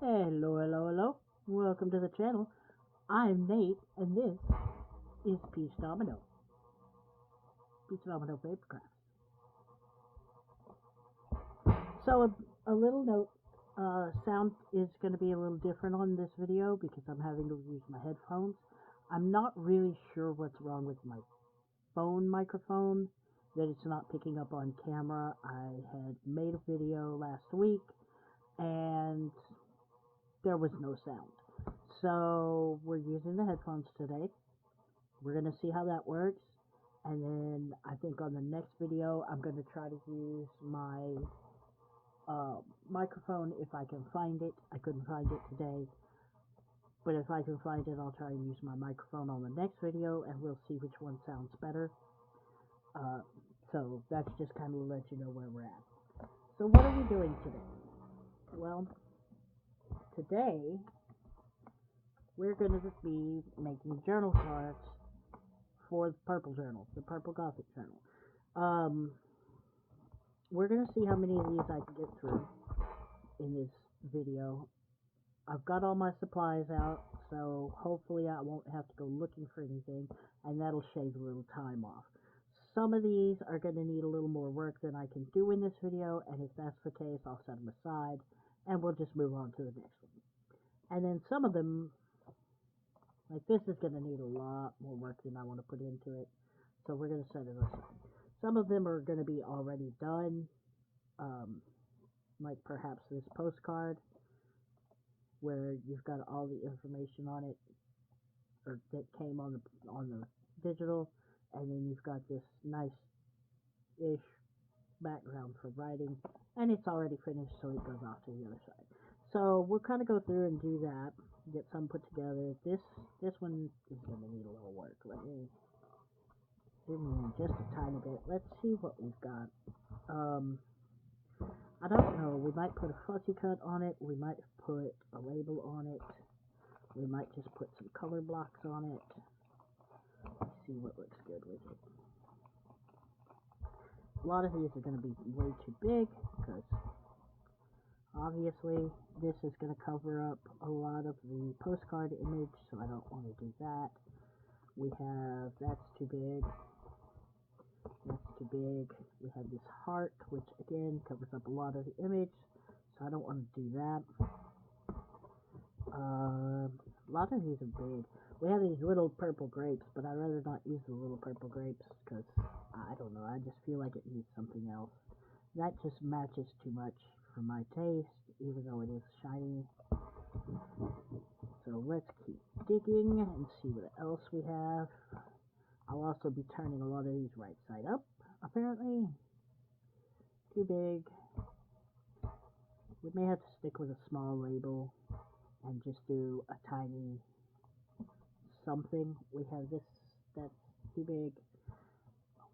Hello. Welcome to the channel. I'm Nate, and this is Peach Domino Papercraft. So, a little note, sound is going to be a little different on this video because I'm having to use my headphones. I'm not really sure what's wrong with my phone microphone, that it's not picking up on camera. I had made a video last week, and there was no sound. So, we're using the headphones today. We're going to see how that works. And then I think on the next video, I'm going to try to use my microphone if I can find it. I couldn't find it today. But if I can find it, I'll try and use my microphone on the next video, and we'll see which one sounds better. So that's just kind of to let you know where we're at. So what are we doing today? Well, today we're going to be making journal cards for the purple journal, the purple Gothic journal. We're going to see how many of these I can get through in this video. I've got all my supplies out, so hopefully I won't have to go looking for anything, and that'll shave a little time off. Some of these are going to need a little more work than I can do in this video, and if that's the case, I'll set them aside, and we'll just move on to the next one. And then some of them, like this, is going to need a lot more work than I want to put into it, so we're going to set it aside. Some of them are going to be already done, like perhaps this postcard, where you've got all the information on it, or that came on the digital, and then you've got this nice-ish background for writing, and it's already finished, so it goes off to the other side. So we'll kind of go through and do that, get some put together. This one is going to need a little work. Let me zoom in just a tiny bit. Let's see what we've got. I don't know. We might put a fussy cut on it. We might put a label on it. We might just put some color blocks on it. Let's see what looks good with it. A lot of these are going to be way too big because obviously this is going to cover up a lot of the postcard image, so I don't want to do that. We have, that's too big. That's too big. We have this heart, which again covers up a lot of the image, so I don't want to do that. A lot of these are big. We have these little purple grapes, but I'd rather not use the little purple grapes because, I don't know, I just feel like it needs something else. That just matches too much for my taste, even though it is shiny. So let's keep digging and see what else we have. I'll also be turning a lot of these right side up, apparently. Too big. We may have to stick with a small label and just do a tiny something. We have this that's too big.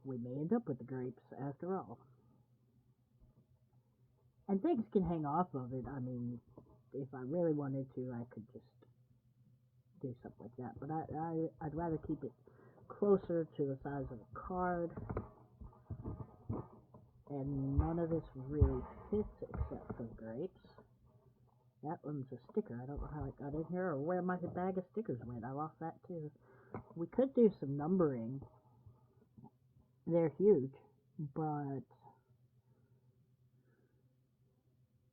We may end up with the grapes after all. And things can hang off of it. I mean, if I really wanted to, I could just do something like that. But I'd rather keep it closer to the size of a card. And none of this really fits except for the grapes. That one's a sticker. I don't know how it got in here or where my bag of stickers went. I lost that too. We could do some numbering. They're huge, but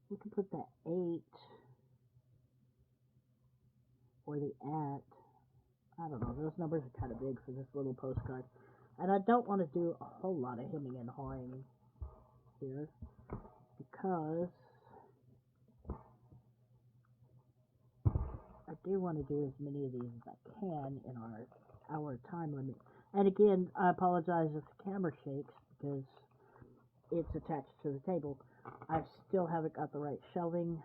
we can put the 8 or the @ I don't know. Those numbers are kind of big for this little postcard. And I don't want to do a whole lot of hemming and hawing here because I do want to do as many of these as I can in our hour time limit. And again, I apologize if the camera shakes because it's attached to the table. I still haven't got the right shelving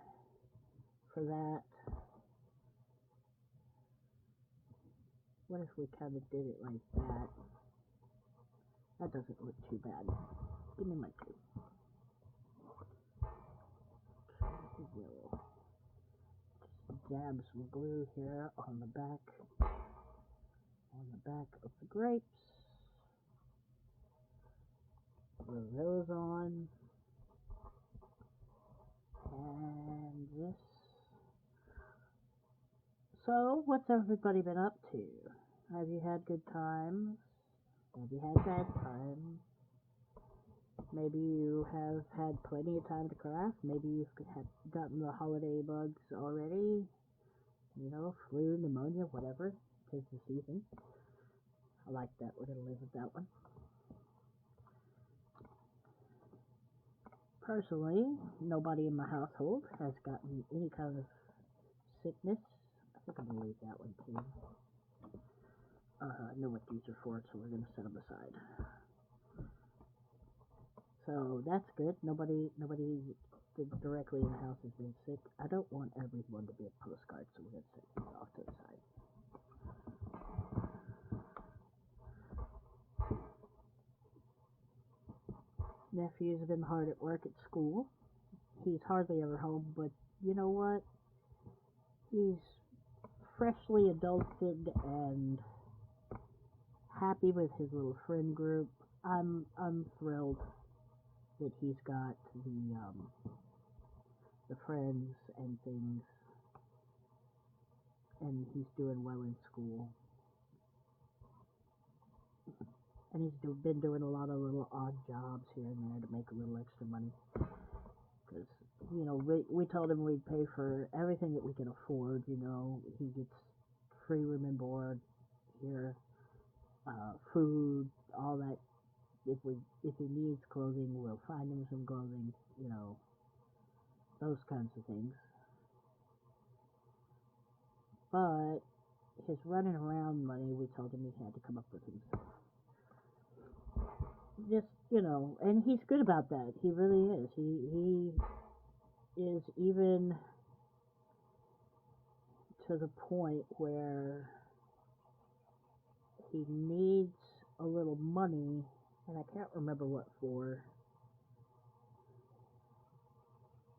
for that. What if we kind of did it like that? That doesn't look too bad. Give me my tape. We'll just dab some glue here on the back of the grapes. Glue those on. And this So, what's everybody been up to? Have you had good times? Have you had bad times? Maybe you have had plenty of time to craft. Maybe you've gotten the holiday bugs already. You know, flu, pneumonia, whatever. 'Tis the season. I like that. We're going to live with that one. Personally, nobody in my household has gotten any kind of sickness. I think I'm going to leave that one too. I know what these are for, so we're going to set them aside. So that's good. Nobody directly in the house has been sick. I don't want everyone to be a postcard, so we're going to set these off to the side. Nephew's been hard at work at school. He's hardly ever home, but you know what? He's freshly adulted and happy with his little friend group. I'm thrilled that he's got the friends and things, and he's doing well in school. And he's been doing a lot of little odd jobs here and there to make a little extra money. Because, you know, we told him we'd pay for everything that we can afford, you know. He gets free room and board here, food, all that. If he needs clothing, we'll find him some clothing, you know, those kinds of things. But his running around money, we told him he had to come up with himself. Just, you know, and he's good about that. He really is. He is even to the point where he needs a little money, and I can't remember what for.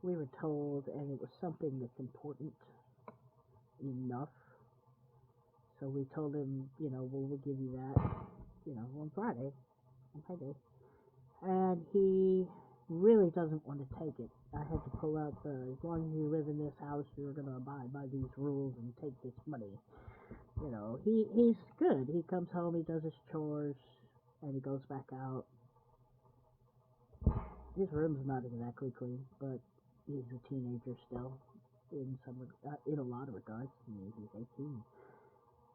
We were told, and it was something that's important enough. So we told him, you know, we'll give you that, you know, on Friday. And he really doesn't want to take it. I had to pull out as long as you live in this house, you're going to abide by these rules and take this money. You know, he's good. He comes home, he does his chores, and he goes back out. His room's not exactly clean, but he's a teenager still, in a lot of regards. I mean, he's 18.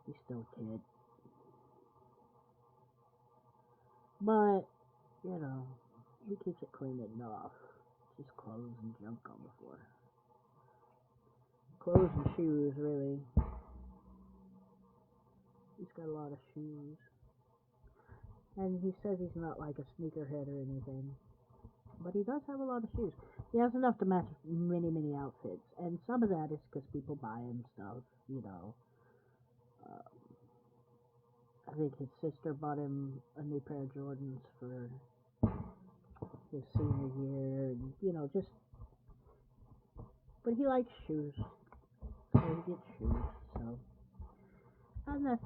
He's still a kid. But, you know, he keeps it clean enough. Just clothes and junk on the floor. Clothes and shoes, really. He's got a lot of shoes. And he says he's not like a sneakerhead or anything. But he does have a lot of shoes. He has enough to match many, many outfits. And some of that is because people buy him stuff, you know. I think his sister bought him a new pair of Jordans for his senior year, and you know, just. But he likes shoes, so he gets shoes. So, and that's,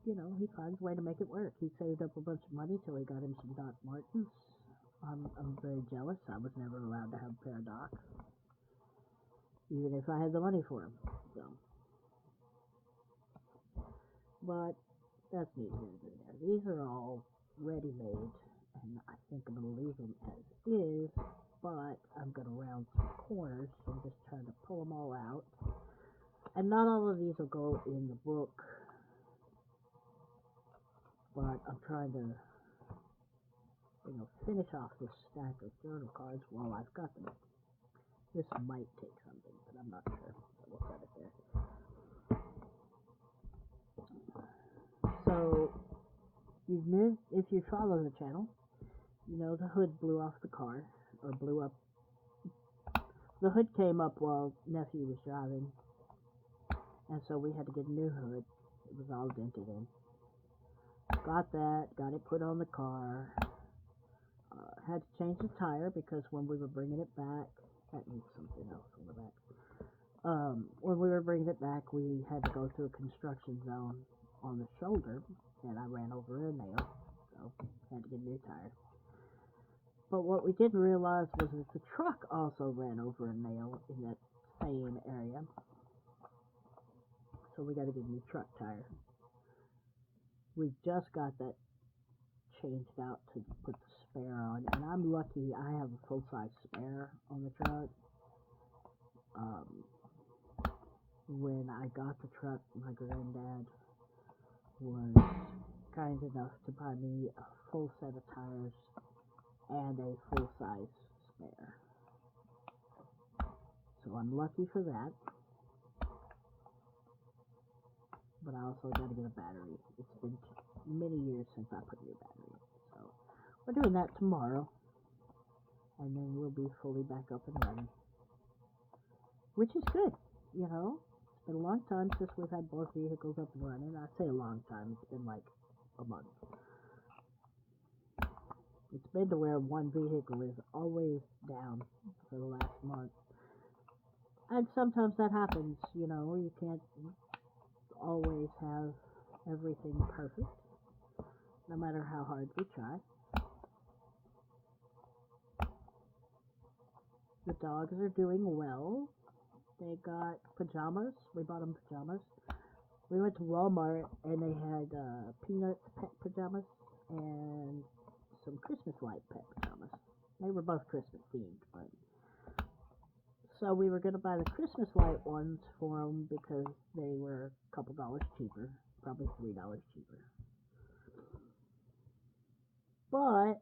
you know, he finds a way to make it work. He saved up a bunch of money till he got him some Doc Martens. I'm very jealous. I was never allowed to have a pair of Docs, even if I had the money for them. So, but that's neither here nor there. These are all ready-made, and I think I'm going to leave them as is, but I'm going to round some corners, so I'm just trying to pull them all out. And not all of these will go in the book, but I'm trying to, you know, finish off this stack of journal cards while I've got them. This might take something, but I'm not sure, so we'll set it there. So, if you follow the channel, you know the hood blew off the car, or blew up. The hood came up while Nephew was driving, and so we had to get a new hood. It was all dented in. Got it put on the car. Had to change the tire because when we were bringing it back, that needs something else on the back. When we were bringing it back, we had to go through a construction zone on the shoulder, and I ran over a nail, so had to get a new tire. But what we didn't realize was that the truck also ran over a nail in that same area. so we got to get a new truck tire. We just got that changed out to put the spare on, and I'm lucky I have a full-size spare on the truck. When I got the truck, my granddad was kind enough to buy me a full set of tires and a full-size spare. So I'm lucky for that. But I also got to get a battery. It's been many years since I put a new battery in. So we're doing that tomorrow. And then we'll be fully back up and running. Which is good, you know. It's been a long time since we've had both vehicles up and running. I say a long time. It's been like a month. It's been to where one vehicle is always down for the last month. And sometimes that happens, you know. You can't always have everything perfect, no matter how hard we try. The dogs are doing well. They got pajamas. We bought them pajamas. We went to Walmart and they had Peanuts pet pajamas and some Christmas light pet pajamas. They were both Christmas themed, but so we were going to buy the Christmas light ones for them because they were a couple dollars cheaper, probably $3 cheaper. But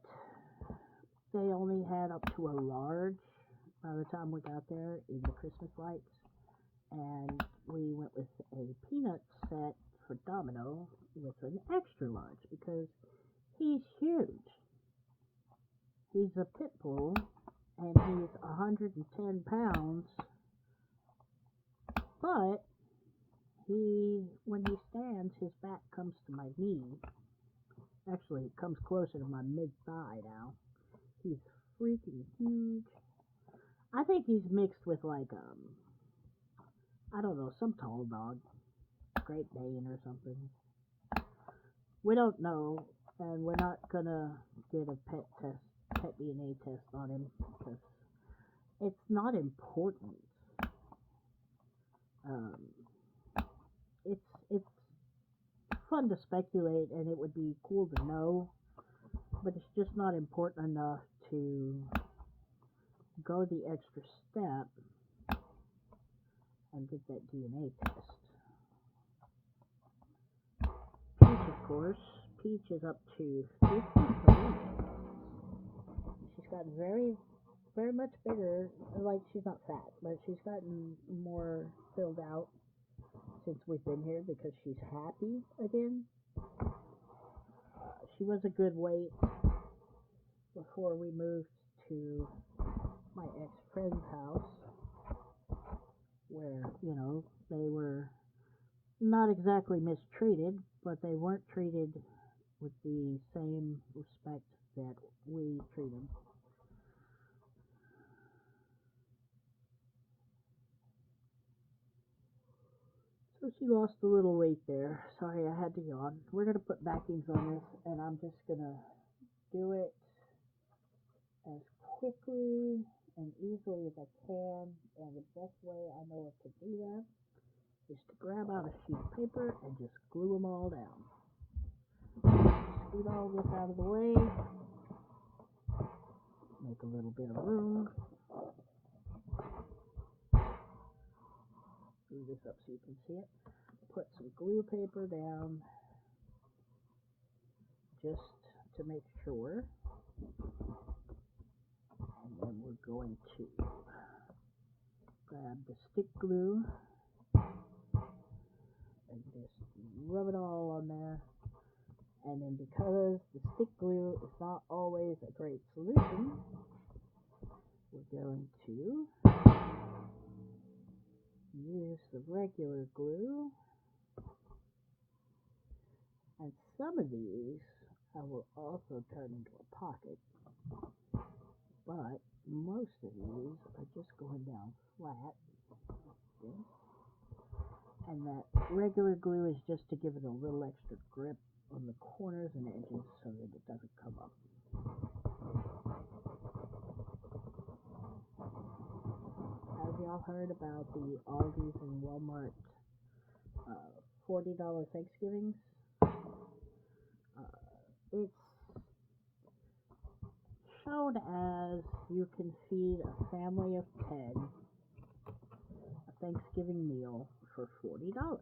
they only had up to a large by the time we got there in the Christmas lights. And we went with a peanut set for Domino with an extra large because he's huge. He's a pit bull and he's 110 pounds, but when he stands, his back comes to my knee. Actually, it comes closer to my mid-thigh now. He's freaking huge. I think he's mixed with like, I don't know, some tall dog, Great Dane or something. We don't know, and we're not gonna get a pet DNA test on him because it's not important. It's fun to speculate, and it would be cool to know, but it's just not important enough to go the extra step and get that DNA test. Peach, of course. Peach is up to 53. She's gotten very, very much bigger. Like, she's not fat, but she's gotten more filled out since we've been here because she's happy again. She was a good weight before we moved to my ex-friend's house, where, you know, they were not exactly mistreated, but they weren't treated with the same respect that we treat them. So she lost a little weight there. Sorry, I had to yawn. We're going to put backings on this, and I'm just going to do it as quickly and easily as I can. And the best way I know to do that is to grab out a sheet of paper and just glue them all down. Scoot all this out of the way. Make a little bit of room. Glue this up so you can see it. Put some glue paper down just to make sure. And then we're going to grab the stick glue and just rub it all on there. And then because the stick glue is not always a great solution, we're going to use the regular glue. And some of these I will also turn into a pocket, but most of these are just going down flat like this. And that regular glue is just to give it a little extra grip on the corners and edges so that it doesn't come up. Have y'all heard about the Aldi's and Walmart $40 Thanksgivings. It's shown as you can feed a family of 10 a Thanksgiving meal for $40.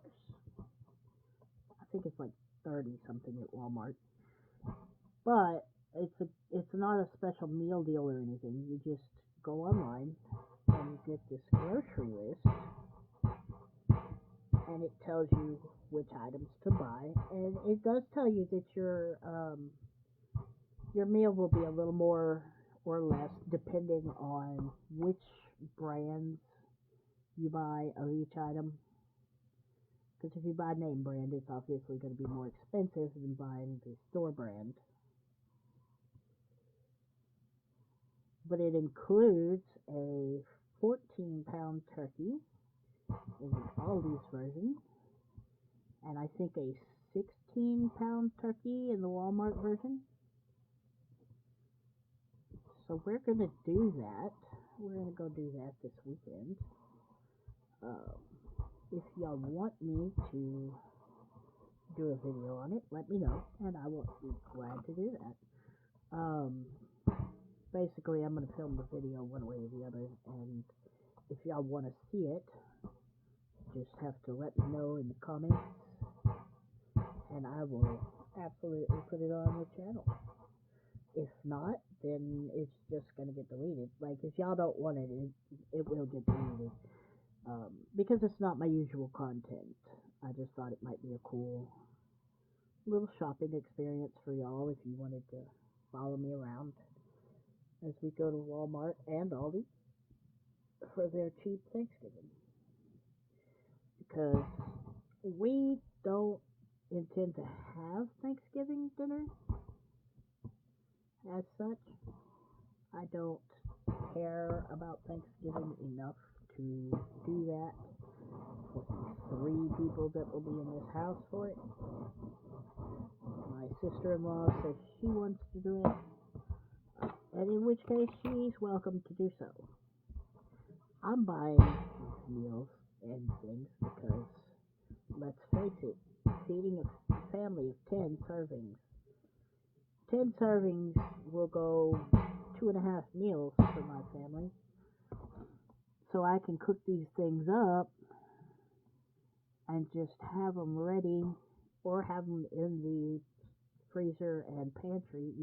I think it's like 30 something at Walmart. But it's not a special meal deal or anything. You just go online and you get this grocery list, and it tells you which items to buy, and it does tell you that your meal will be a little more or less depending on which brands you buy of each item. Because if you buy name brand, it's obviously going to be more expensive than buying the store brand. But it includes a 14-pound turkey in the Aldi's version, and I think a 16-pound turkey in the Walmart version. So we're going to do that. We're going to go do that this weekend. If y'all want me to do a video on it, let me know, and I will be glad to do that. Basically, I'm going to film the video one way or the other, and if y'all want to see it, just have to let me know in the comments, and I will absolutely put it on the channel. If not, then it's just going to get deleted. Like, if y'all don't want it, it will get deleted. Because it's not my usual content. I just thought it might be a cool little shopping experience for y'all if you wanted to follow me around as we go to Walmart and Aldi for their cheap Thanksgiving. Because we don't intend to have Thanksgiving dinner as such. I don't care about Thanksgiving enough to do that for the 3 people that will be in this house for it. My sister-in-law says she wants to do it, and in which case she's welcome to do so. I'm buying these meals and things because, let's face it, feeding a family of 10 servings. 10 servings will go 2.5 meals for my family. So I can cook these things up and just have them ready, or have them in the freezer and pantry,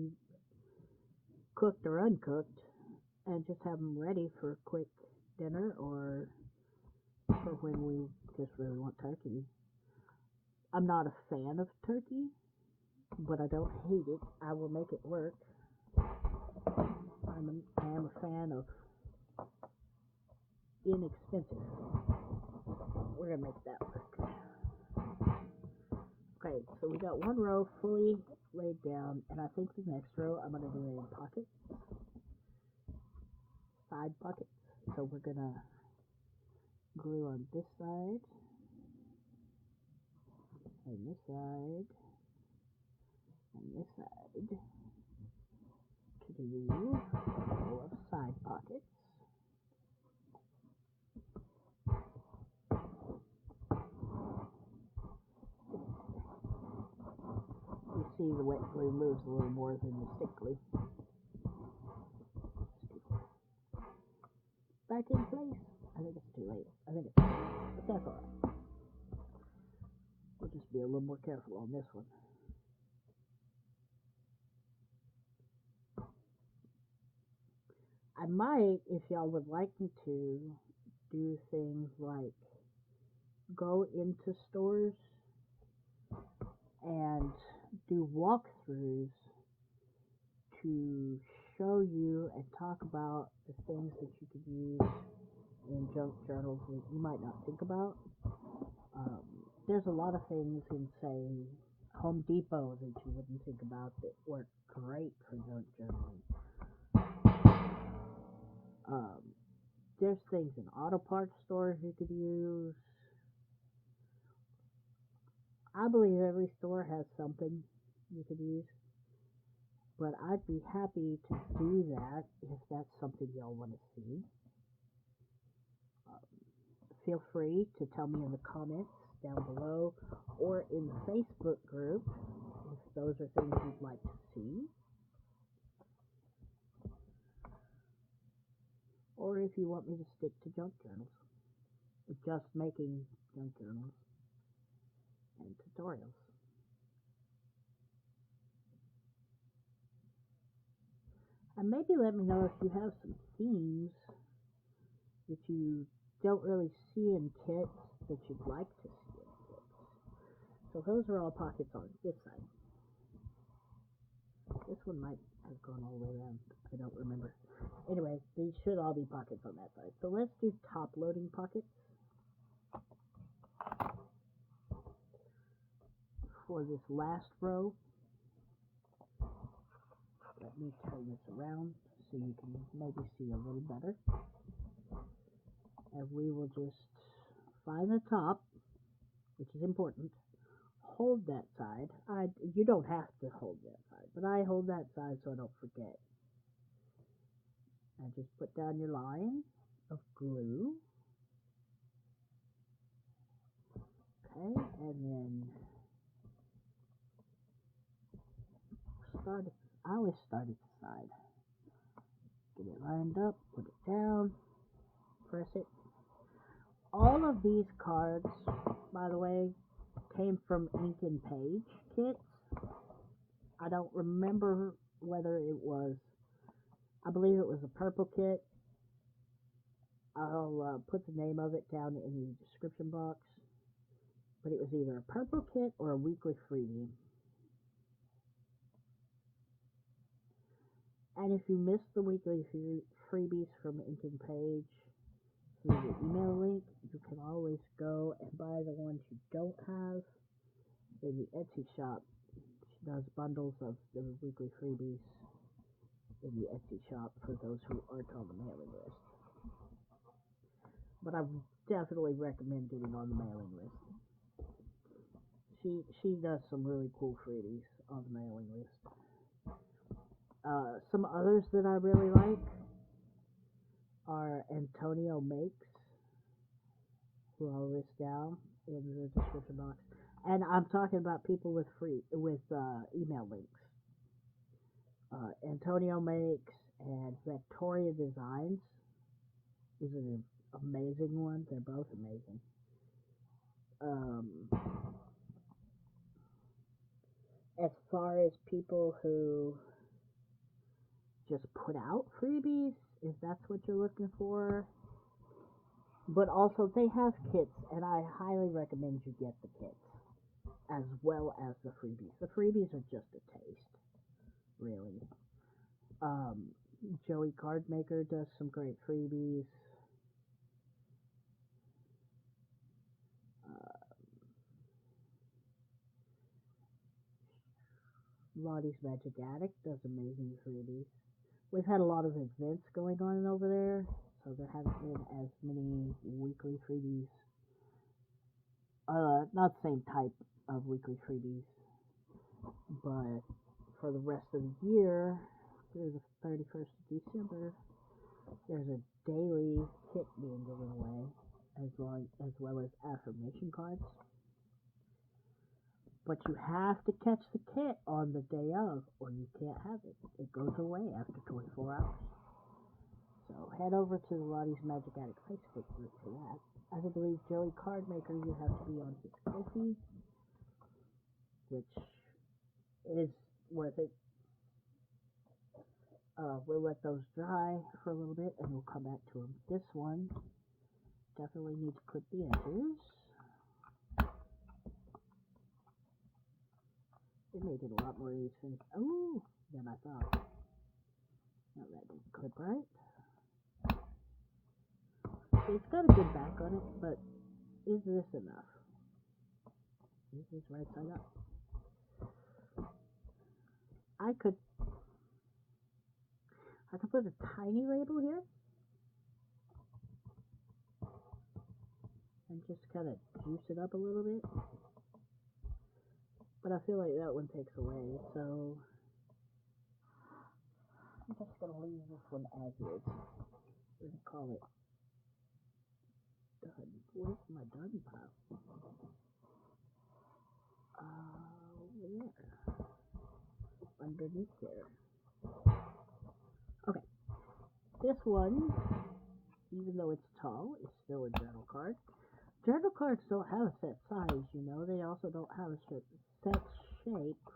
cooked or uncooked, and just have them ready for a quick dinner or for when we just really want turkey. I'm not a fan of turkey, but I don't hate it. I will make it work. I am a fan of inexpensive. We're going to make that work. Okay, so we got one row fully laid down, and I think the next row I'm going to do in pockets, side pockets. So we're going to glue on this side, and this side, and this side to do a row of side pockets. You see the wet glue moves a little more than the stick glue. Back in place. I think it's too late. But that's alright. We'll just be a little more careful on this one. I might, if y'all would like me to, do things like go into stores and do walkthroughs to show you and talk about the things that you could use in junk journals that you might not think about. There's a lot of things in, say, Home Depot that you wouldn't think about that work great for junk journaling. There's things in auto parts stores you could use. I believe every store has something you could use, but I'd be happy to do that if that's something y'all want to see. Feel free to tell me in the comments down below or in the Facebook group if those are things you'd like to see. Or if you want me to stick to junk journals, just making junk journals and tutorials. And maybe let me know if you have some themes that you don't really see in kits that you'd like to see in kits. So those are all pockets on this side. This one might have gone all the way around. I don't remember. Anyway, these should all be pockets on that side. So let's do top loading pockets. For this last row, let me turn this around so you can maybe see a little better. And we will just find the top, which is important. Hold that side. You don't have to hold that side, but I hold that side so I don't forget. And just put down your line of glue. Okay, and then I always start at the side. Get it lined up, put it down, press it. All of these cards, by the way, came from Ink and Page kits. I don't remember whether it was, I believe it was a purple kit. I'll put the name of it down in the description box. But it was either a purple kit or a weekly freebie. And if you missed the weekly freebies from Ink and Page through the email link, you can always go and buy the ones you don't have in the Etsy shop. She does bundles of the weekly freebies in the Etsy shop for those who aren't on the mailing list. But I definitely recommend getting on the mailing list. She does some really cool freebies on the mailing list. Some others that I really like are Antonio Makes, who I'll list down in the description box. And I'm talking about people with email links. Antonio Makes and Victoria Designs is an amazing one. They're both amazing. As far as people who just put out freebies, if that's what you're looking for, but also they have kits, and I highly recommend you get the kits as well as the freebies. The freebies are just a taste, really. Joey Cardmaker does some great freebies. Lottie's Magic Attic does amazing freebies. We've had a lot of events going on over there, so there haven't been as many weekly freebies. Not the same type of weekly freebies, but for the rest of the year, through the 31st of December, there's a daily kit being given away, as well as affirmation cards. But you have to catch the kit on the day of, or you can't have it. It goes away after 24 hours. So head over to the Lottie's Magic Attic Facebook group for that. I believe Joey Cardmaker, you have to be on his Ko-fi, which is worth it. We'll let those dry for a little bit, and we'll come back to them. This one definitely needs to clip the edges. It made it a lot more easy than I thought. Now that didn't clip right. It's got a good back on it, but is this enough? Is this right side up? I could put a tiny label here and just kind of juice it up a little bit. But I feel like that one takes away, so I'm just going to leave this one as is. We're going to call it done. Where's my done pile? underneath there. Okay, this one, even though it's tall, is still a journal card. Journal cards don't have a set size, you know. They also don't have a set shape.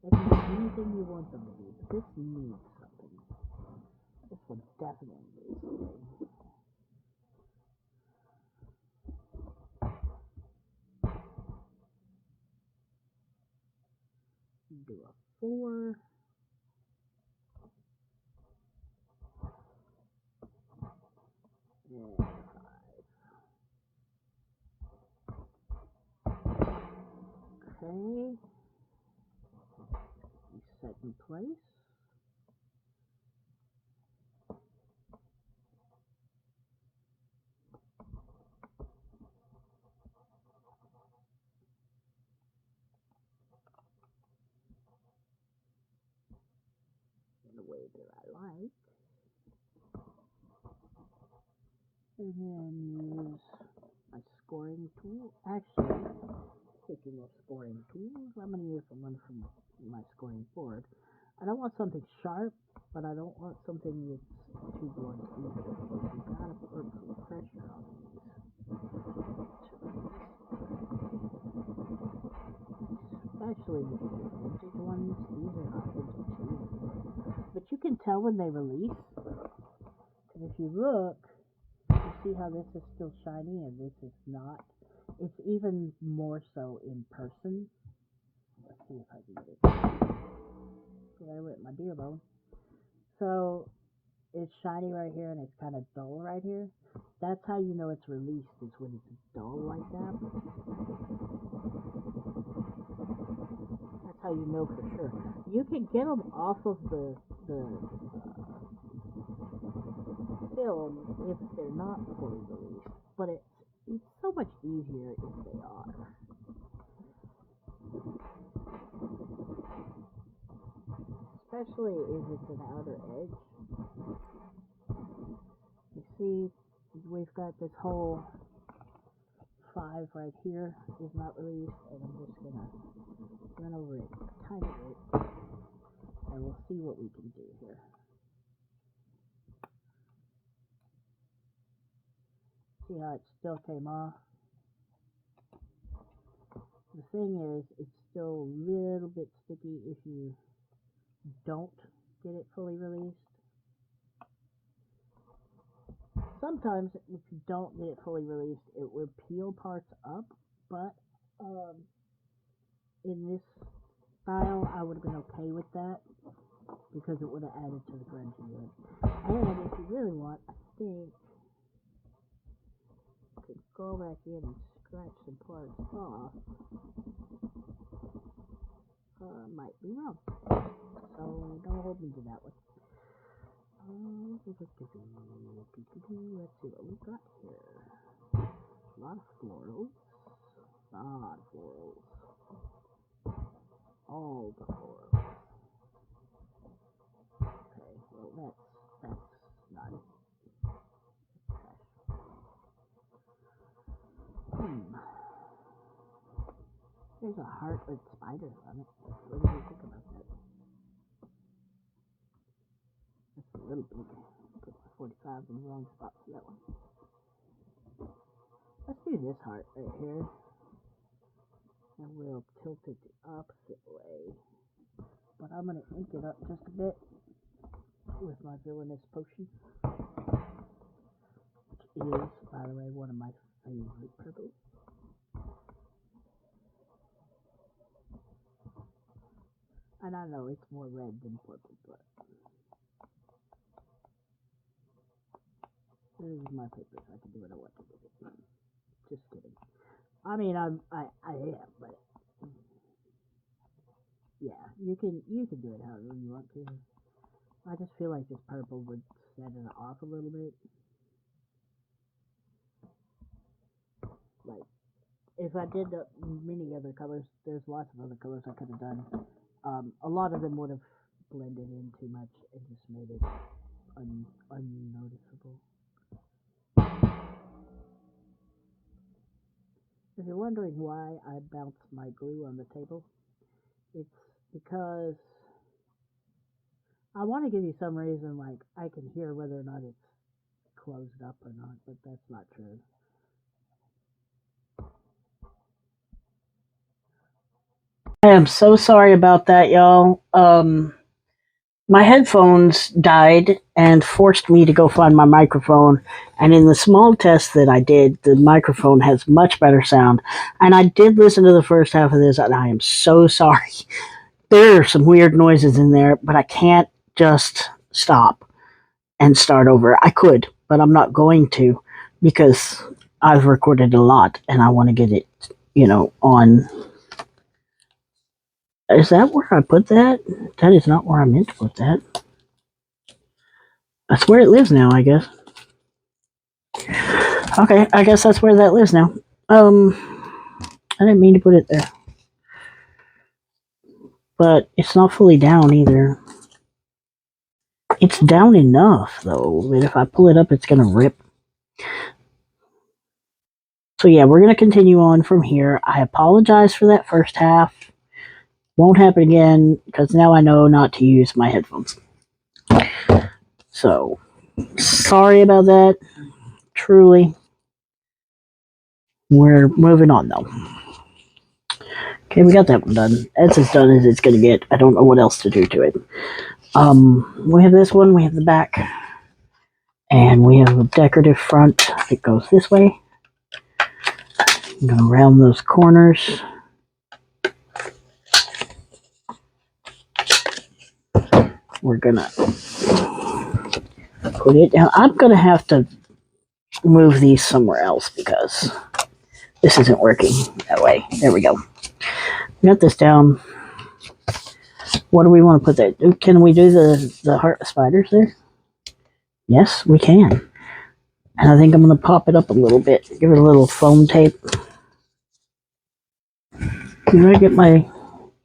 They can be anything you want them to be, but this needs something. This one definitely needs something. Do a 4. And 5. Okay. You set in place. In a way that I like. And then use a scoring tool. Actually, speaking of scoring tools, I'm going to use the one from my scoring board. I don't want something sharp, but I don't want something that's too blunt either. So you gotta put some pressure on these. Especially the vintage ones. These are not vintage either. But you can tell when they release. And if you look, you see how this is still shiny and this is not. It's even more so in person. Let's see if I can get it. There went my deer bone. So it's shiny right here and it's kind of dull right here. That's how you know it's released, is when it's dull like that. That's how you know for sure. You can get them off of the film if they're not fully released, but it's so much easier if they are. Especially if it's an outer edge. You see, we've got this whole 5 right here is not released, and I'm just gonna run over it a tiny bit, and we'll see what we can do here. See how it still came off? The thing is, it's still a little bit sticky if you don't get it fully released. Sometimes, if you don't get it fully released, it will peel parts up, but in this style, I would have been okay with that, because it would have added to the grungy look. And if you really want, I think you could go back in and scratch some parts off. Might be wrong. So don't hold me to that one. Let's see what we got here. A lot of florals. All the florals. Okay, well that's not it. There's a heart with spiders on it. What do you think about that? That's a little big. Put my 45 in the wrong spot for that one. Let's do this heart right here. And we'll tilt it the opposite way. But I'm going to ink it up just a bit with my villainous potion. Which is, by the way, one of my favorite purples. And I know it's more red than purple, but this is my papers. I can do what I want to do with it. Just kidding. I mean, I am, but yeah, you can do it however you want to. I just feel like this purple would set it off a little bit. Like, if I did many other colors, there's lots of other colors I could have done. A lot of them would have blended in too much and just made it unnoticeable. If you're wondering why I bounce my glue on the table, It's because I want to give you some reason, like I can hear whether or not it's closed up or not, but that's not true. I am so sorry about that, y'all. My headphones died and forced me to go find my microphone. And in the small test that I did, the microphone has much better sound. And I did listen to the first half of this, and I am so sorry. There are some weird noises in there, but I can't just stop and start over. I could, but I'm not going to because I've recorded a lot and I want to get it, on. Is that where I put that? That is not where I meant to put that. That's where it lives now, I guess. Okay, I guess that's where that lives now. I didn't mean to put it there. But it's not fully down either. It's down enough, though, that if I pull it up, it's going to rip. So yeah, we're going to continue on from here. I apologize for that first half. Won't happen again, because now I know not to use my headphones. So, sorry about that. Truly. We're moving on, though. Okay, we got that one done. That's as done as it's going to get. I don't know what else to do to it. We have this one, we have the back, and we have a decorative front that goes this way. I'm going to round those corners. We're going to put it down. I'm going to have to move these somewhere else because this isn't working that way. There we go. Got this down. What do we want to put there? Can we do the heart of spiders there? Yes, we can. And I think I'm going to pop it up a little bit. Give it a little foam tape. Did I get my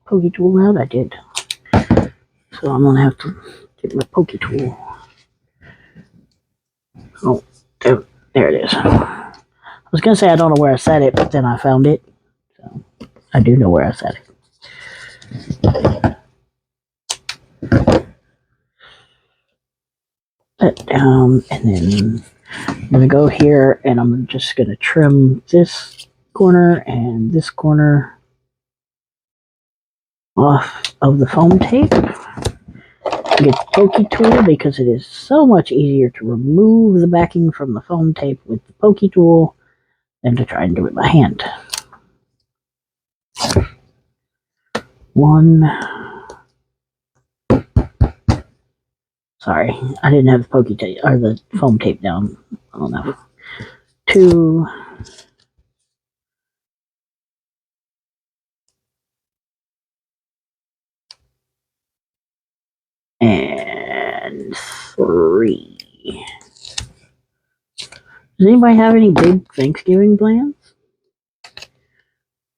pokey tool out? I did. So I'm going to have to get my pokey tool. Oh, there it is. I was going to say I don't know where I set it, but then I found it. So I do know where I set it. That down, and then I'm going to go here, and I'm just going to trim this corner and this corner off of the foam tape. Get the pokey tool because it is so much easier to remove the backing from the foam tape with the pokey tool than to try and do it by hand. One. Sorry, I didn't have the pokey tape or the foam tape down. Oh no. 2. And 3. Does anybody have any big Thanksgiving plans?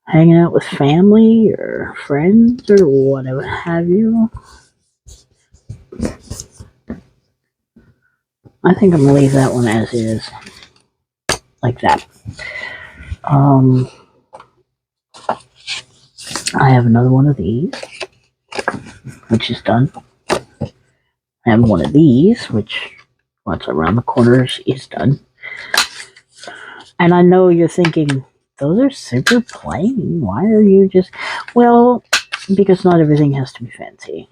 Hanging out with family or friends or whatever have you? I think I'm going to leave that one as is. Like that. I have another one of these, which is done. I have one of these, which, what's around the corners, is done. And I know you're thinking, those are super plain. Why are you just... Well, because not everything has to be fancy.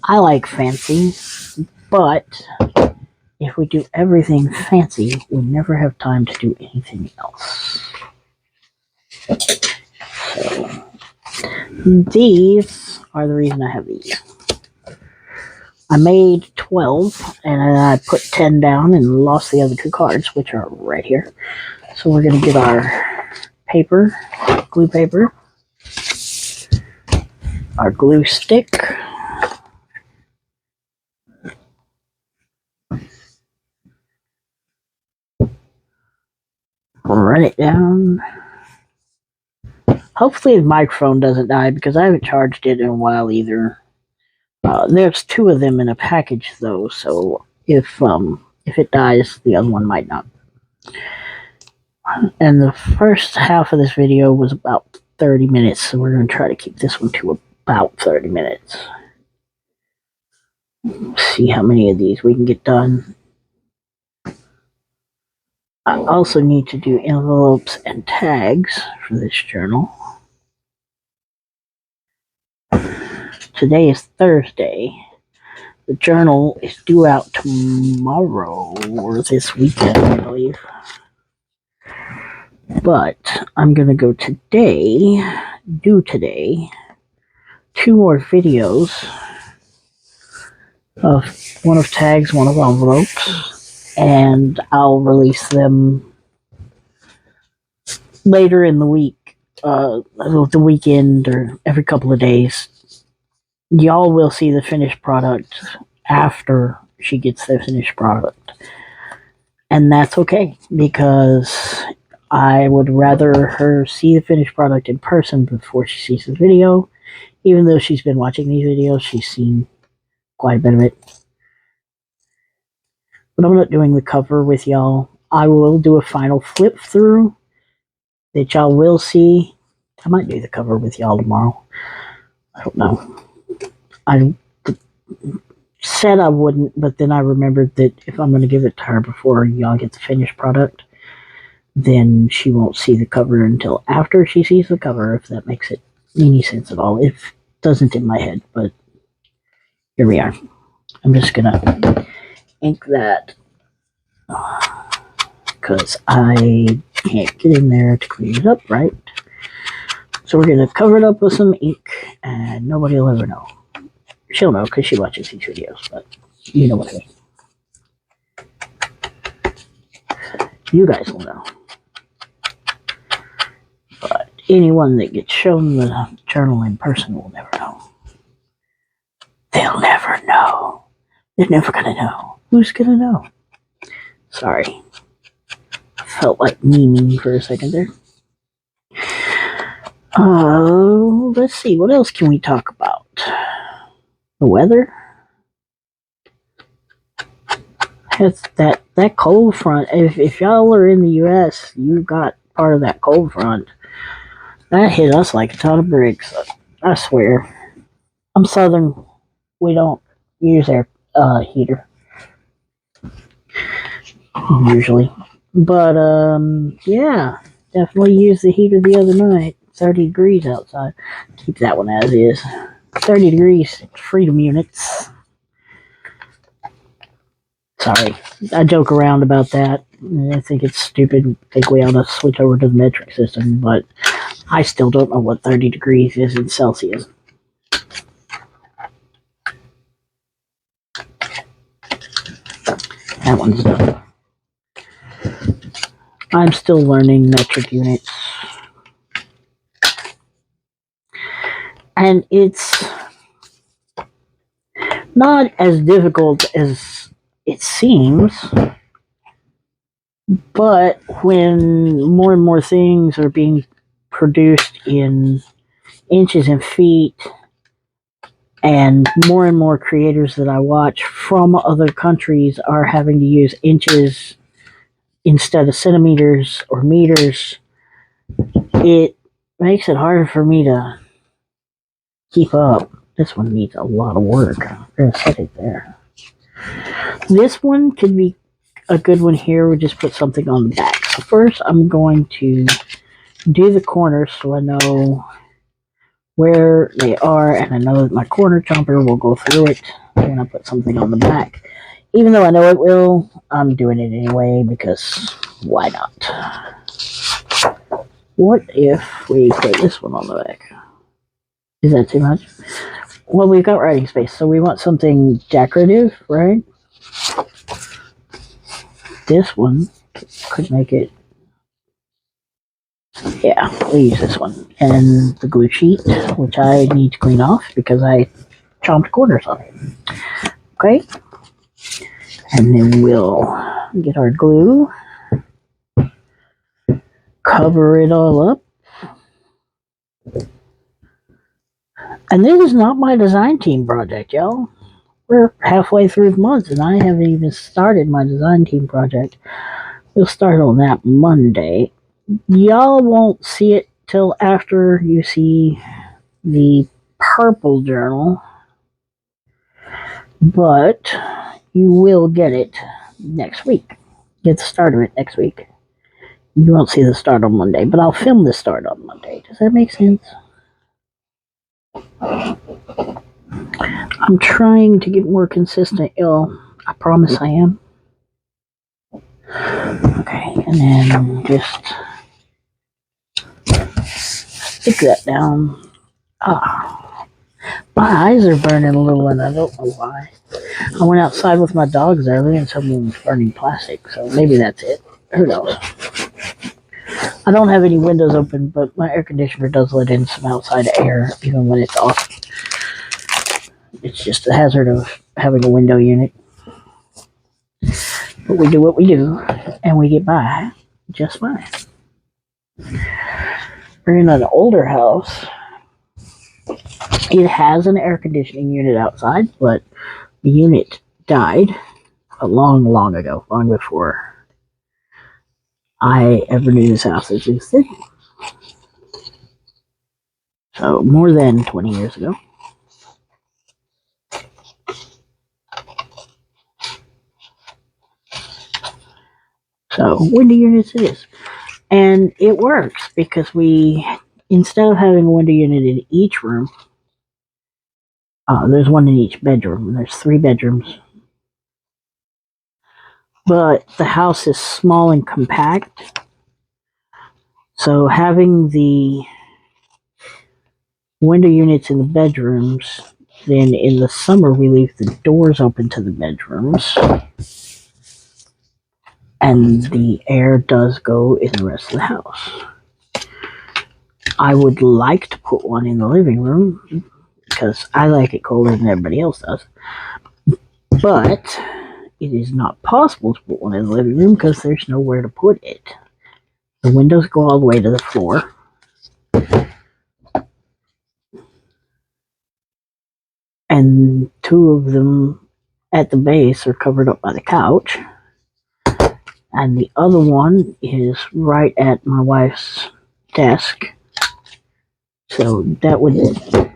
I like fancy, but if we do everything fancy, we never have time to do anything else. So, these are the reason I have these. I made 12, and I put 10 down and lost the other 2 cards, which are right here. So we're going to get our paper, glue paper, our glue stick, run it down. Hopefully the microphone doesn't die because I haven't charged it in a while either. There's 2 of them in a package though, so if it dies, the other one might not. And the first half of this video was about 30 minutes, so we're going to try to keep this one to about 30 minutes. See how many of these we can get done. I also need to do envelopes and tags for this journal. Today is Thursday. The journal is due out tomorrow or this weekend, I believe. But I'm going to go today, 2 more videos of one of tags, one of envelopes, and I'll release them later in the week, the weekend, or every couple of days. Y'all will see the finished product after she gets the finished product. And that's okay, because I would rather her see the finished product in person before she sees the video. Even though she's been watching these videos, she's seen quite a bit of it. But I'm not doing the cover with y'all. I will do a final flip through that y'all will see. I might do the cover with y'all tomorrow. I don't know. I said I wouldn't, but then I remembered that if I'm going to give it to her before y'all get the finished product, then she won't see the cover until after she sees the cover, if that makes it any sense at all. It doesn't in my head, but here we are. I'm just going to ink that because I can't get in there to clean it up right. So we're going to cover it up with some ink, and nobody will ever know. She'll know because she watches these videos, but you know what I mean. You guys will know. But anyone that gets shown the journal in person will never know. They'll never know. They're never going to know. Who's going to know? Sorry. I felt like memeing for a second there. Let's see. What else can we talk about? The weather? It's that cold front. If y'all are in the U.S., you got part of that cold front. That hit us like a ton of bricks. I swear. I'm Southern. We don't use air heater usually, but yeah, definitely used the heater the other night. 30 degrees outside. Keep that one as is. 30 degrees freedom units. Sorry, I joke around about that. I think it's stupid. I think we ought to switch over to the metric system, but I still don't know what 30 degrees is in Celsius. That one's done. I'm still learning metric units. And it's not as difficult as it seems, but when more and more things are being produced in inches and feet, and more creators that I watch from other countries are having to use inches instead of centimeters or meters, it makes it harder for me to keep up. This one needs a lot of work. I'm going to set it there. This one could be a good one here. We'll just put something on the back. So first I'm going to do the corners so I know where they are, and I know that my corner chomper will go through it when I put something on the back. Even though I know it will, I'm doing it anyway because why not? What if we put this one on the back? Is that too much? Well, we've got writing space, so we want something decorative, right? This one could make it. Yeah, we'll use this one. And the glue sheet, which I need to clean off because I chomped corners on it. Okay? And then we'll get our glue, cover it all up. And this is not my design team project, y'all. We're halfway through the month and I haven't even started my design team project. We'll start on that Monday. Y'all won't see it till after you see the purple journal, but you will get it next week. Get the start of it next week. You won't see the start on Monday, but I'll film the start on Monday. Does that make sense? I'm trying to get more consistent, y'all. I promise I am. Okay, and then just stick that down. My eyes are burning a little, and I don't know why. I went outside with my dogs earlier, and someone was burning plastic, so maybe that's it. Who knows? I don't have any windows open, but my air conditioner does let in some outside air, even when it's off. It's just the hazard of having a window unit. But we do what we do, and we get by just fine. We're in an older house. It has an air conditioning unit outside, but the unit died a long ago, long before I ever knew this house existed. So more than 20 years ago. So window units it is. And it works because instead of having a window unit in each room, there's one in each bedroom. There's 3 bedrooms. But the house is small and compact. So having the window units in the bedrooms, then in the summer we leave the doors open to the bedrooms. And the air does go in the rest of the house. I would like to put one in the living room because I like it colder than everybody else does. But it is not possible to put one in the living room because there's nowhere to put it. The windows go all the way to the floor. And 2 of them at the base are covered up by the couch. And the other one is right at my wife's desk. So that would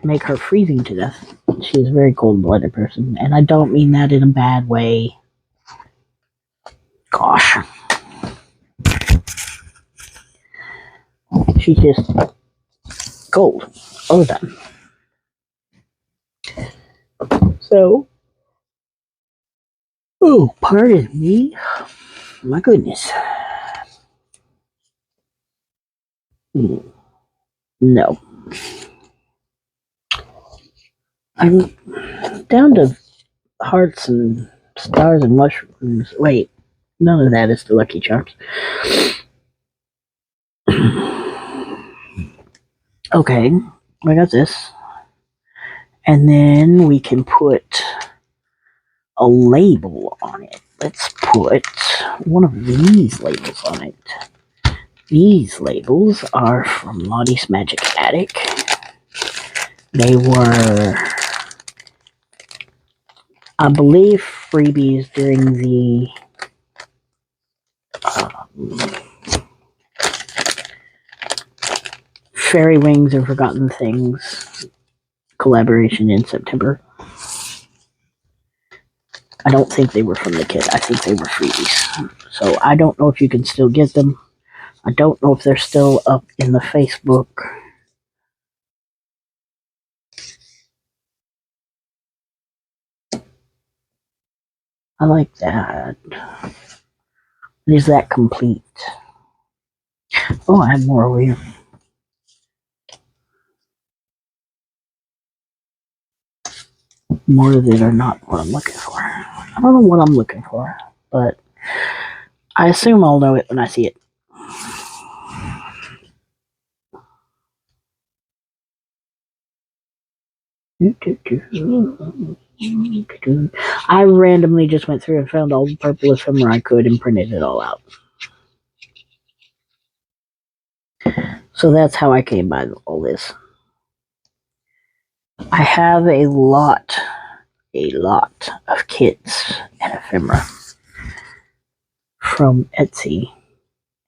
make her freezing to death. She is a very cold-blooded person, and I don't mean that in a bad way. Gosh. She's just cold all the time. So, oh, pardon me. My goodness. No. I'm down to hearts and stars and mushrooms. Wait, none of that is the Lucky Charms. Okay, I got this. And then we can put a label on it. Let's put one of these labels on it. These labels are from Lottie's Magic Attic. They were, I believe, freebies during the Fairy Wings and Forgotten Things collaboration in September. I don't think they were from the kit. I think they were freebies. So I don't know if you can still get them. I don't know if they're still up in the Facebook. I like that. Is that complete? Oh, I have more over here. More that are not what I'm looking for. I don't know what I'm looking for, but I assume I'll know it when I see it. I randomly just went through and found all the purple ephemera I could and printed it all out. So that's how I came by all this. I have a lot of kits and ephemera from Etsy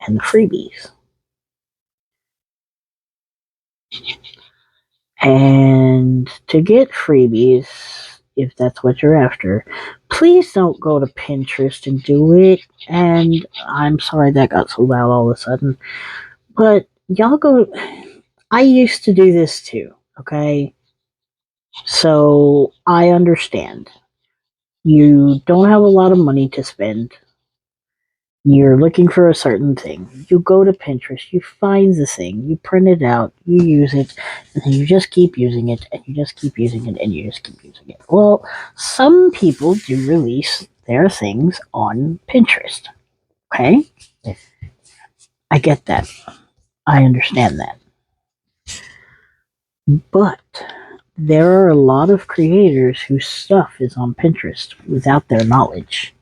and the freebies. And to get freebies, if that's what you're after, please don't go to Pinterest and do it. And I'm sorry that got so loud all of a sudden. But y'all go. I used to do this too, okay? So I understand. You don't have a lot of money to spend. You're looking for a certain thing. You go to Pinterest, you find the thing, you print it out, you use it, and then you just keep using it, and you just keep using it, and you just keep using it. Well, some people do release their things on Pinterest. Okay? I get that. I understand that. But there are a lot of creators whose stuff is on Pinterest without their knowledge.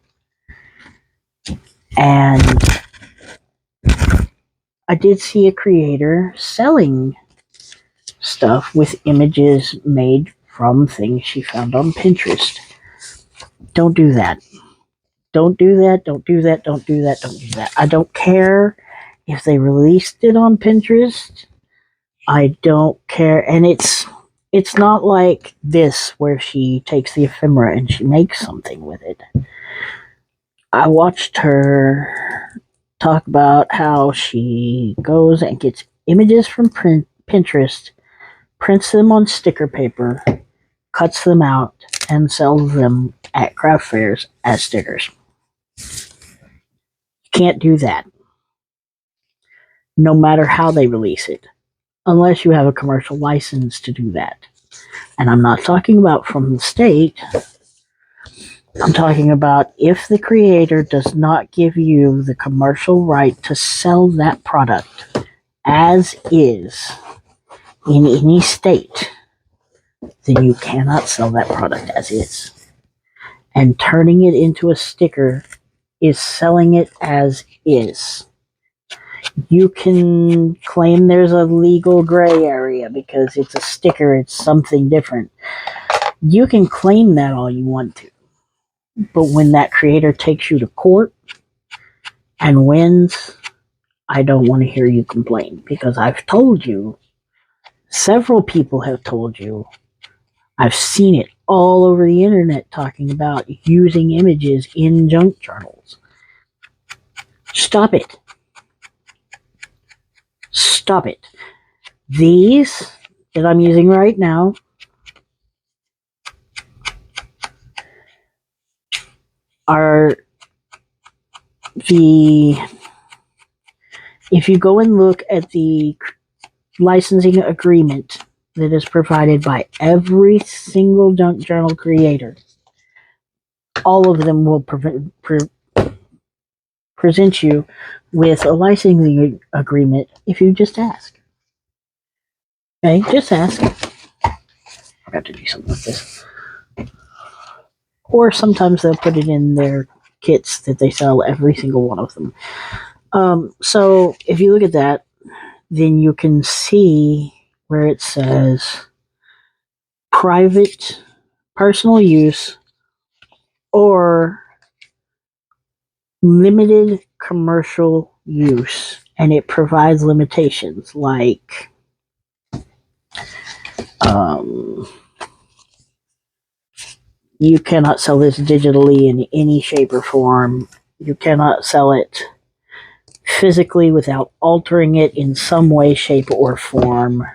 And I did see a creator selling stuff with images made from things she found on Pinterest. Don't do that. Don't do that. Don't do that. Don't do that. Don't do that. I don't care if they released it on Pinterest. I don't care. And it's not like this where she takes the ephemera and she makes something with it. I watched her talk about how she goes and gets images from Pinterest, prints them on sticker paper, cuts them out, and sells them at craft fairs as stickers. You can't do that, no matter how they release it, unless you have a commercial license to do that. And I'm not talking about from the state. I'm talking about if the creator does not give you the commercial right to sell that product as is in any state, then you cannot sell that product as is. And turning it into a sticker is selling it as is. You can claim there's a legal gray area because it's a sticker, it's something different. You can claim that all you want to. But when that creator takes you to court and wins, I don't want to hear you complain because I've told you, several people have told you, I've seen it all over the internet talking about using images in junk journals. Stop it. Stop it. These that I'm using right now are if you go and look at the licensing agreement that is provided by every single junk journal creator, all of them will present you with a licensing agreement if you just ask. Okay, just ask. I forgot to do something with this. Or sometimes they'll put it in their kits that they sell, every single one of them. So if you look at that, then you can see where it says private, personal use, or limited commercial use. And it provides limitations like you cannot sell this digitally in any shape or form. You cannot sell it physically without altering it in some way, shape, or form.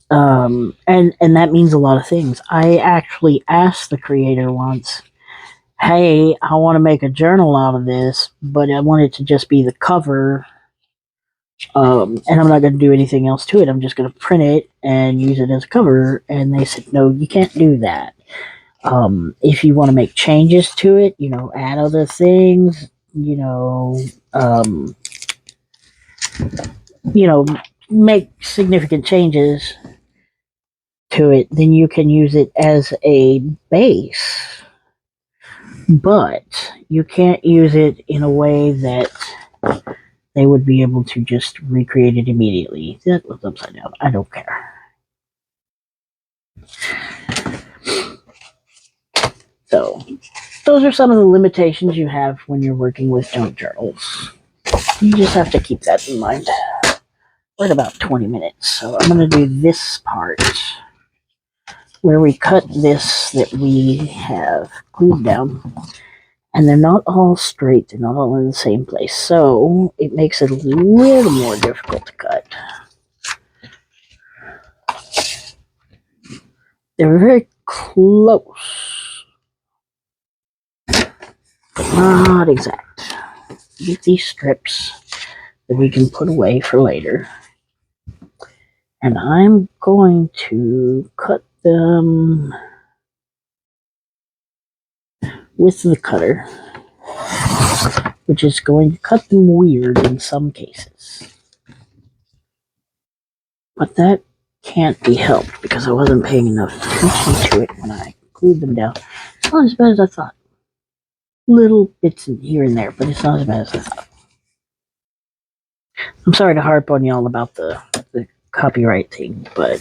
And that means a lot of things. I actually asked the creator once, hey, I want to make a journal out of this, but I want it to just be the cover. And I'm not going to do anything else to it. I'm just going to print it and use it as a cover. And they said, no, you can't do that. If you want to make changes to it, add other things, make significant changes to it, then you can use it as a base. But you can't use it in a way that they would be able to just recreate it immediately. That was upside down. I don't care. So, those are some of the limitations you have when you're working with junk journals. You just have to keep that in mind. we're at about 20 minutes. So I'm going to do this part where we cut this that we have glued down. And they're not all straight, they're not all in the same place. So it makes it a little more difficult to cut. They're very close, but not exact. Get these strips that we can put away for later. And I'm going to cut them with the cutter, which is going to cut them weird in some cases. But that can't be helped because I wasn't paying enough attention to it when I glued them down. It's not as bad as I thought. Little bits here and there, but it's not as bad as I thought. I'm sorry to harp on y'all about the copyright thing, but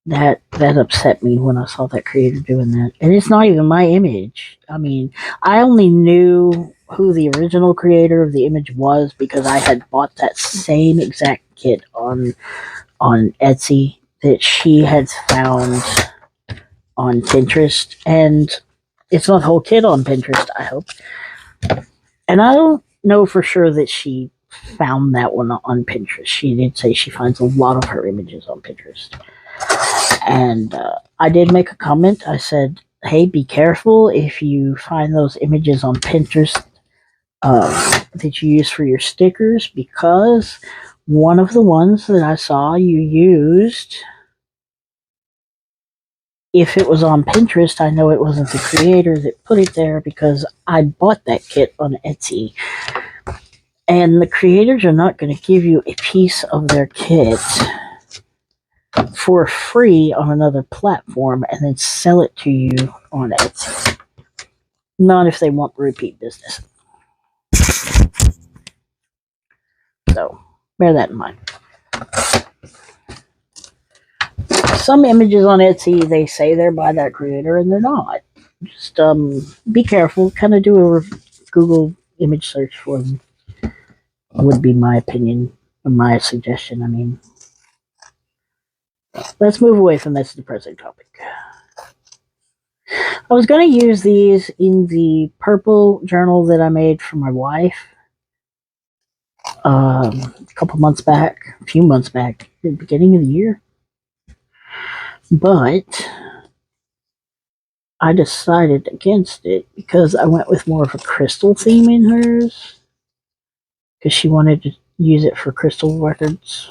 that upset me when I saw that creator doing that. And it's not even my image. I mean, I only knew who the original creator of the image was because I had bought that same exact kit on Etsy that she had found on Pinterest, and it's not the whole kit on Pinterest, I hope. And I don't know for sure that she found that one on Pinterest. She did say she finds a lot of her images on Pinterest. And I did make a comment. I said, hey, be careful if you find those images on Pinterest that you use for your stickers, because one of the ones that I saw you used, if it was on Pinterest, I know it wasn't the creator that put it there because I bought that kit on Etsy. And the creators are not going to give you a piece of their kit for free on another platform and then sell it to you on Etsy. Not if they want repeat business. So, bear that in mind. Some images on Etsy, they say they're by that creator and they're not. Just be careful. Kind of do a Google image search for them. Would be my opinion, or my suggestion. I mean, let's move away from this depressing topic. I was going to use these in the purple journal that I made for my wife a few months back, at the beginning of the year. But I decided against it because I went with more of a crystal theme in hers, because she wanted to use it for crystal records.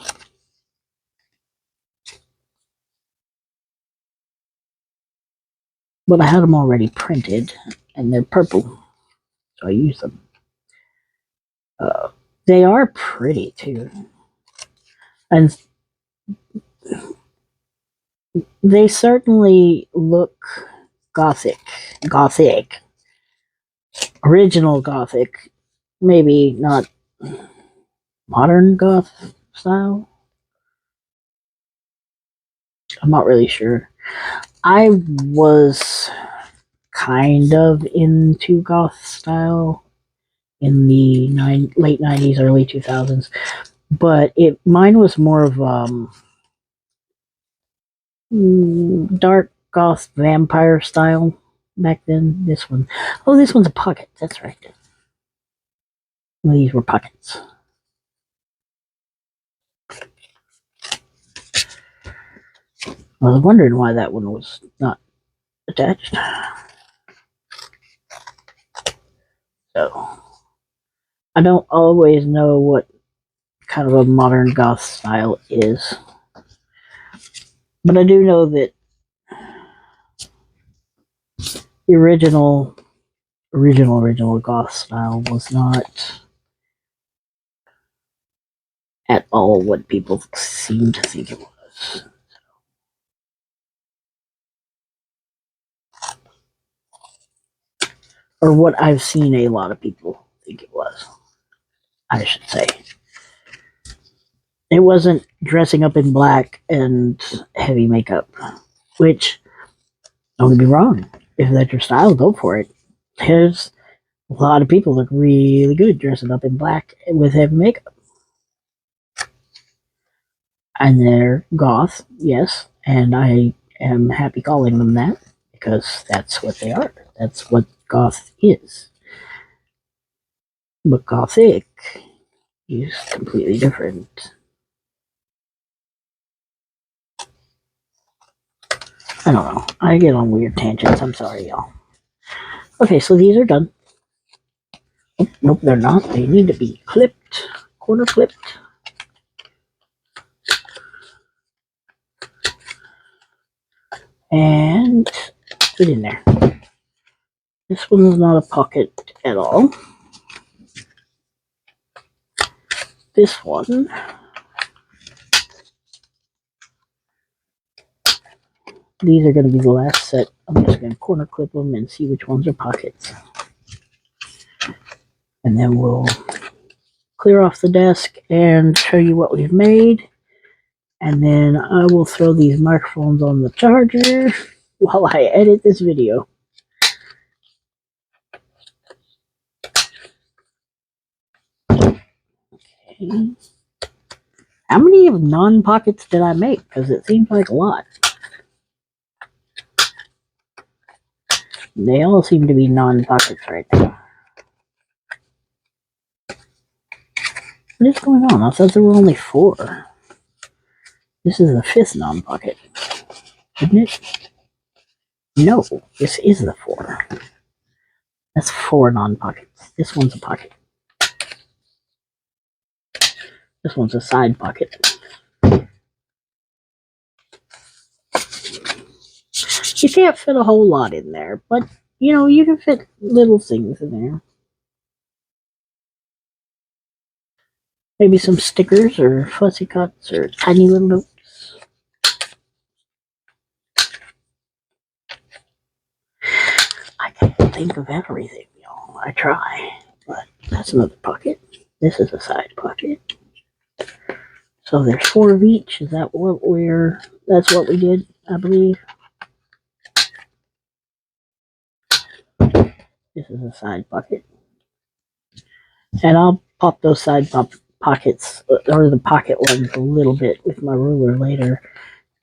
But I had them already printed, and they're purple, so I use them. They are pretty too, and they certainly look Gothic, original Gothic, maybe not modern Goth style. I'm not really sure. I was kind of into Goth style in the late 90s, early 2000s, but mine was more of dark Goth vampire style back then. This one's a pocket. That's right. These were pockets. I was wondering why that one was not attached. So, I don't always know what kind of a modern goth style is, but I do know that the original goth style was not at all what people seem to think it was. Or what I've seen a lot of people think it was, I should say. It wasn't dressing up in black and heavy makeup, which, don't get me wrong, if that's your style, go for it. There's a lot of people look really good dressing up in black with heavy makeup. And they're goth, yes, and I am happy calling them that because that's what they are. That's what goth is. But Gothic is completely different. I don't know. I get on weird tangents. I'm sorry, y'all. Okay, so these are done. Oh, nope, they're not. They need to be clipped, corner clipped. And put in there. This one is not a pocket at all. This one, these are going to be the last set. I'm just going to corner clip them and see which ones are pockets. And then we'll clear off the desk and show you what we've made. And then I will throw these microphones on the charger while I edit this video. Okay. How many of non-pockets did I make? Because it seems like a lot. They all seem to be non-pockets right now. What is going on? I thought there were only 4. This is the 5th non-pocket, isn't it? No, this is the 4. That's 4 non-pockets. This one's a pocket. This one's a side pocket. You can't fit a whole lot in there, but, you know, you can fit little things in there. Maybe some stickers or fussy cuts or tiny little notes. I can't think of everything, y'all. I try, but that's another pocket. This is a side pocket. So there's 4 of each. Is that what that's what we did, I believe. This is a side pocket. And I'll pop those side pockets, or the pocket ones, a little bit with my ruler later.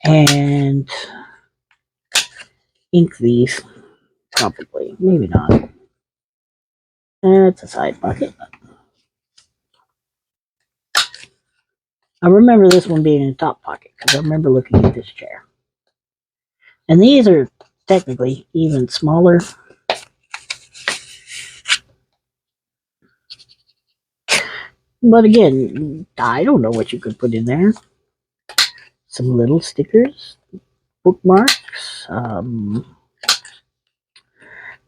And ink these, probably. Maybe not. That's a side pocket. I remember this one being in the top pocket, because I remember looking at this chair. And these are technically even smaller. But again, I don't know what you could put in there. Some little stickers, bookmarks.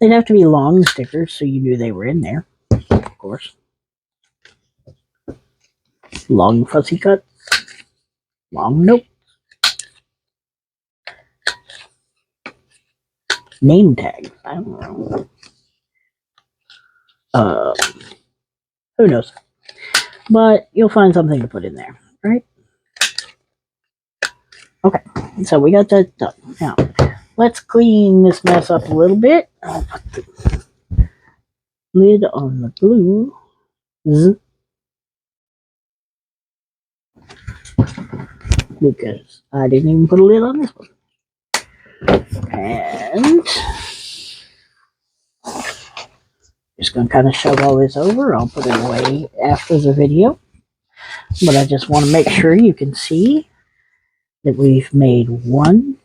They'd have to be long stickers so you knew they were in there, of course. Long fussy cuts. Long notes. Name tags. I don't know. Who knows? But you'll find something to put in there, right? Okay, so we got that done. Now, let's clean this mess up a little bit. I'll put the lid on the glue. Because I didn't even put a lid on this one. And just going to kind of shove all this over. I'll put it away after the video. But I just want to make sure you can see that we've made 1,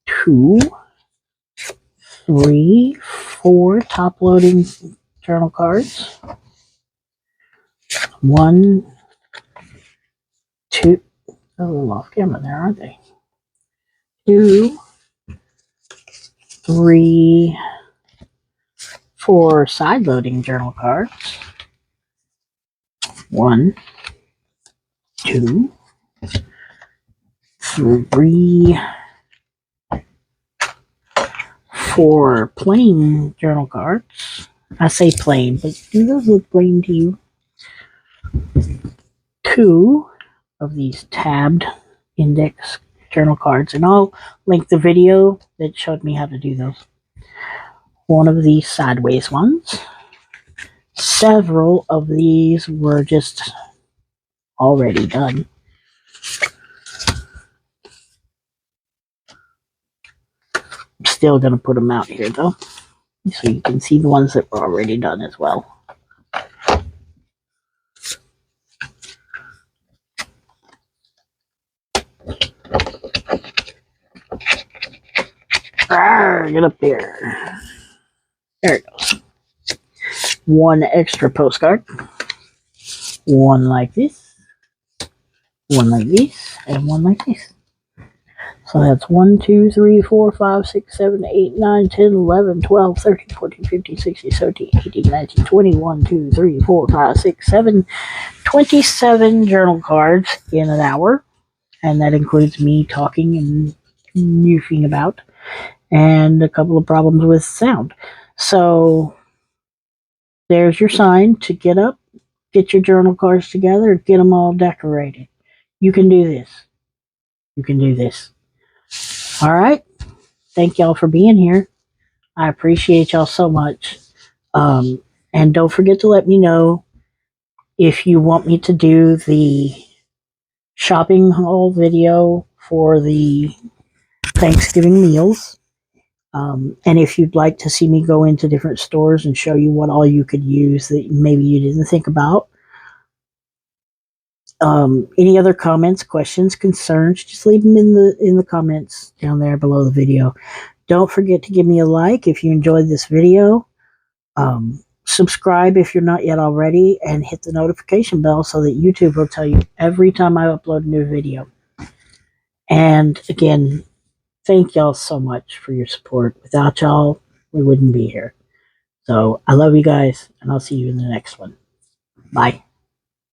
2, 3, 4 top-loading journal cards. 1, 2, a little off camera there, aren't they? 2, 3, 4 side-loading journal cards. 1, 2, 3, 4 plain journal cards. I say plain, but do those look plain to you? 2 of these tabbed index journal cards, and I'll link the video that showed me how to do those. 1 of these sideways ones. Several of these were just already done. Still going to put them out here, though, so you can see the ones that were already done as well. Get up there. There it goes. One extra postcard. One like this. One like this. And one like this. So that's 1, 2, 3, 4, 5, 6, 7, 8, 9, 10, 11, 12, 13, 14, 15, 16, 17, 18, 19, 20, 1, 2, 3, 4, 5, 6, 7, 27 journal cards in an hour. And that includes me talking and goofing about, and a couple of problems with sound. So there's your sign to get up, get your journal cards together, get them all decorated. You can do this. You can do this. All right. Thank y'all for being here. I appreciate y'all so much. And don't forget to let me know if you want me to do the shopping haul video for the Thanksgiving meals. And if you'd like to see me go into different stores and show you what all you could use that maybe you didn't think about. Any other comments, questions, concerns, just leave them in the comments down there below the video. Don't forget to give me a like if you enjoyed this video. Subscribe if you're not yet already, and hit the notification bell so that YouTube will tell you every time I upload a new video. And again, thank y'all so much for your support. Without y'all, we wouldn't be here. So I love you guys, and I'll see you in the next one. Bye.